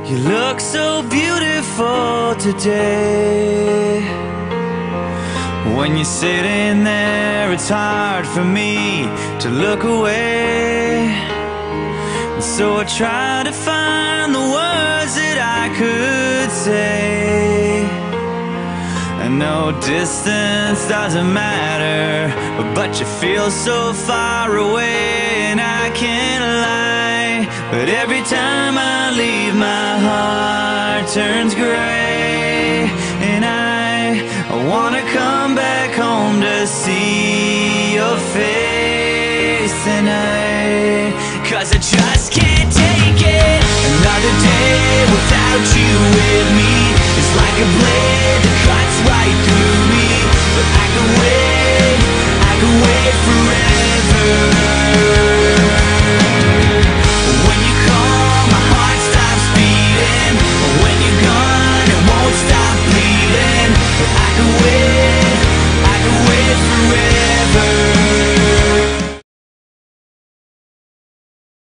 You look so beautiful today. When you're sitting there, it's hard for me to look away. And so I try to find the words that I could say. I know distance doesn't matter, but you feel so far away, and I can't lie. But every time I leave, my heart turns gray, and I wanna come back home to see your face tonight. 'Cause I tried